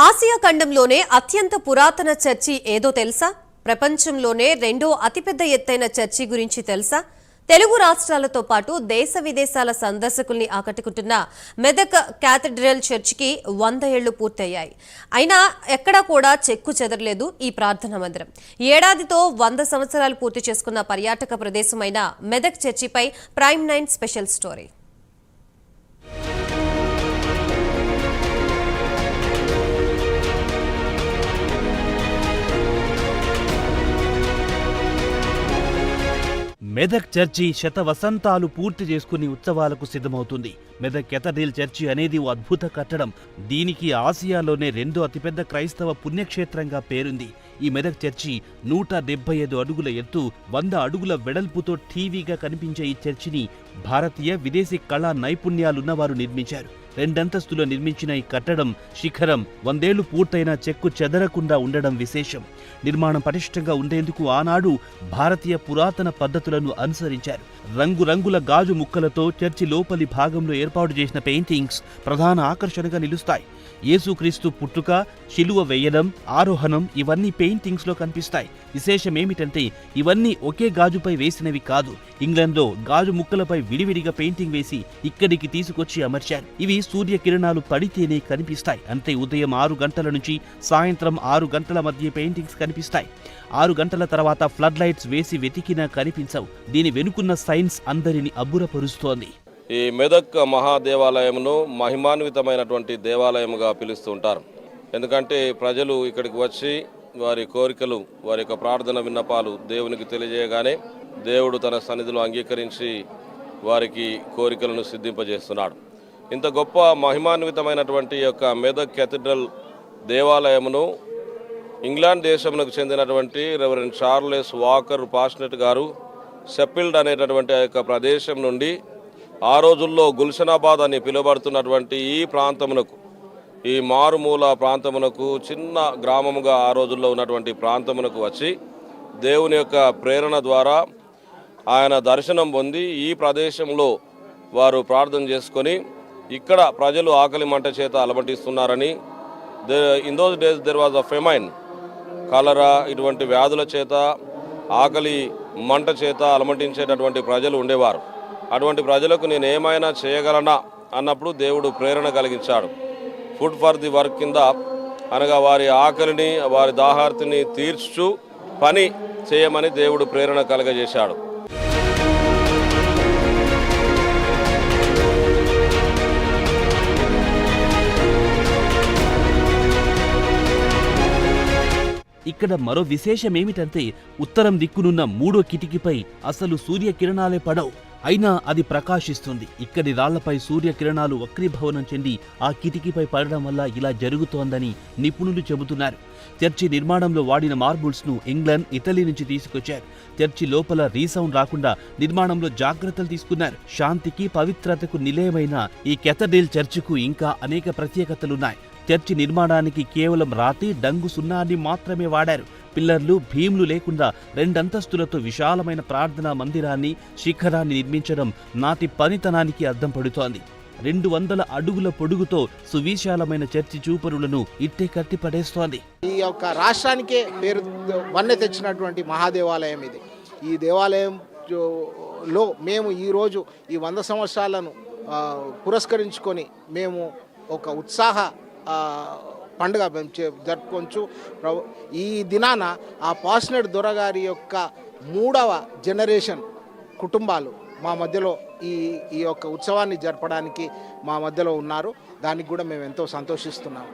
Asia ఖండంలోనే అత్యంత పురాతన church ఏదో తెలుసా? ప్రపంచంలోనే రెండో అతిపెద్ద ఎత్తైన చర్చి గురించి తెలుసా? తెలుగు రాష్ట్రాలతో పాటు దేశ విదేశాల సందర్శకుల్ని ఆకట్టుకుంటున్న మెదక్ క్యాథడ్రల్ చర్చికి 100 ఏళ్లు పూర్తయ్యాయి. అయినా ఎక్కడా కూడా చెక్కు చెదరలేదు ఈ ప్రార్థనా మందిరం. ఏడాదితో 100 సంవత్సరాలు పూర్తి చేసుకున్న పర్యాటక ప్రదేశమైన మెదక్ చర్చిపై ప్రైమ్ 9 స్పెషల్ స్టోరీ. మెదక్ చర్చి శతవసంతాలు పూర్తి చేసుకుని ఉత్సవాలకు సిద్ధమవుతుంది. మెదక్ క్యాథడ్రల్ చర్చి అనేది ఓ అద్భుత కట్టడం. దీనికి ఆసియాలోనే రెండో అతిపెద్ద క్రైస్తవ పుణ్యక్షేత్రంగా పేరుంది. ఈ మెదక్ చర్చి 175 అడుగుల ఎత్తు, 100 అడుగుల వెడల్పుతో టీవీగా కనిపించే ఈ చర్చిని భారతీయ విదేశీ కళా నైపుణ్యాలున్నవారు నిర్మించారు. 2 అంతస్తులో నిర్మించిన ఈ కట్టడం శిఖరం 100 ఏళ్లు పూర్తయిన చెక్కు చెదరకుండా ఉండడం విశేషం. నిర్మాణం పటిష్టంగా ఉండేందుకు ఆనాడు భారతీయ పురాతన పద్ధతులను అనుసరించారు. రంగురంగుల గాజు ముక్కలతో చర్చి లోపలి భాగంలో ఏర్పాటు చేసిన పెయింటింగ్స్ ప్రధాన ఆకర్షణగా నిలుస్తాయి. యేసుక్రీస్తు పుట్టుక, శిలువ వేయడం, ఆరోహణం ఇవన్నీ పెయింటింగ్స్ లో కనిపిస్తాయి. విశేషమేమిటంటే ఇవన్నీ ఒకే గాజుపై వేసినవి కాదు. ఇంగ్లాండ్లో గాజు ముక్కలపై విడివిడిగా పెయింటింగ్ వేసి ఇక్కడికి తీసుకొచ్చి అమర్చారు. ఇవి సూర్యకిరణాలు పడితేనే కనిపిస్తాయి. అంటే ఉదయం 6 గంటల నుంచి సాయంత్రం 6 గంటల మధ్య పెయింటింగ్స్ కనిపిస్తాయి. 6 గంటల తర్వాత ఫ్లడ్ లైట్స్ వేసి వెతికినా కనిపించవు. దీని వెనుకున్న సైన్స్ అందరిని అబ్బురపరుస్తోంది. ఈ మెదక్ మహాదేవాలయమును మహిమాన్వితమైనటువంటి దేవాలయముగా పిలుస్తూ ఉంటారు. ఎందుకంటే ప్రజలు ఇక్కడికి వచ్చి వారి కోరికలు, వారి యొక్క ప్రార్థన విన్నపాలు దేవునికి తెలియజేయగానే దేవుడు తన సన్నిధిలో అంగీకరించి వారికి కోరికలను సిద్ధింపజేస్తున్నాడు. ఇంత గొప్ప మహిమాన్వితమైనటువంటి యొక్క మెదక్ క్యాథడ్రల్ దేవాలయమును ఇంగ్లాండ్ దేశమునకు చెందినటువంటి రెవరెండ్ చార్లెస్ వాకర్ పాస్నెట్ గారు షెఫీల్డ్ అనేటటువంటి ఆ యొక్క ప్రదేశం నుండి ఆ రోజుల్లో గుల్షనాబాద్ అని పిలువబడుతున్నటువంటి ఈ ప్రాంతమునకు, ఈ మారుమూల ప్రాంతమునకు, చిన్న గ్రామముగా ఆ రోజుల్లో ఉన్నటువంటి ప్రాంతమునకు వచ్చి దేవుని యొక్క ప్రేరణ ద్వారా ఆయన దర్శనం పొంది ఈ ప్రదేశంలో వారు ప్రార్థన చేసుకొని ఇక్కడ ప్రజలు ఆకలి మంట చేత అలమటిస్తున్నారని, in those days there was a famine, cholera ఇటువంటి వ్యాధుల చేత ఆకలి మంట చేత అలమటించేటటువంటి ప్రజలు ఉండేవారు. అటువంటి ప్రజలకు నేను ఏమైనా చేయగలనా అన్నప్పుడు దేవుడు ప్రేరణ కలిగించాడు. ఫుడ్ ఫర్ ది వర్క్ కింద, అనగా వారి ఆకలిని, వారి దాహార్తిని తీర్చు పని చేయమని దేవుడు ప్రేరణ కలగజేశాడు. ఇక్కడ మరో విశేషమేమిటంటే ఉత్తరం దిక్కునున్న 3వ కిటికీపై అసలు సూర్యకిరణాలే పడవు. అయినా అది ప్రకాశిస్తుంది. ఇక్కడి రాళ్లపై సూర్యకిరణాలు వక్రీభవనం చెంది ఆ కిటికీపై పడడం వల్ల ఇలా జరుగుతోందని నిపుణులు చెబుతున్నారు. చర్చి నిర్మాణంలో వాడిన మార్బుల్స్ ను ఇంగ్లాండ్, ఇటలీ నుంచి తీసుకొచ్చారు. చర్చి లోపల రీసౌండ్ రాకుండా నిర్మాణంలో జాగ్రత్తలు తీసుకున్నారు. శాంతికి, పవిత్రతకు నిలయమైన ఈ క్యాథడ్రల్ చర్చికు ఇంకా అనేక ప్రత్యేకతలున్నాయి. చర్చి నిర్మాణానికి కేవలం రాతి, డంగు సున్నాన్ని మాత్రమే వాడారు. పిల్లర్లు, భీములు లేకుండా 2 అంతస్తులతో విశాలమైన ప్రార్థనా మందిరాన్ని, శిఖరాన్ని నిర్మించడం నాటి పనితనానికి అద్దం పడుతోంది. 200 అడుగుల పొడుగుతో సువిశాలమైన చర్చి చూపరులను ఇట్టే కట్టి పడేస్తోంది. ఈ యొక్క రాష్ట్రానికే పేరు వన్నె తెచ్చినటువంటి మహాదేవాలయం ఇది. ఈ దేవాలయంలో మేము ఈరోజు ఈ 100 సంవత్సరాలను పురస్కరించుకొని మేము ఒక ఉత్సాహ పండుగ జరుపుకోవచ్చు. ఈ దినాన ఆ పాస్నెట్ దొరగారి యొక్క 3వ జనరేషన్ కుటుంబాలు మా మధ్యలో ఈ యొక్క ఉత్సవాన్ని జరపడానికి మా మధ్యలో ఉన్నారు. దానికి కూడా మేము ఎంతో సంతోషిస్తున్నాము.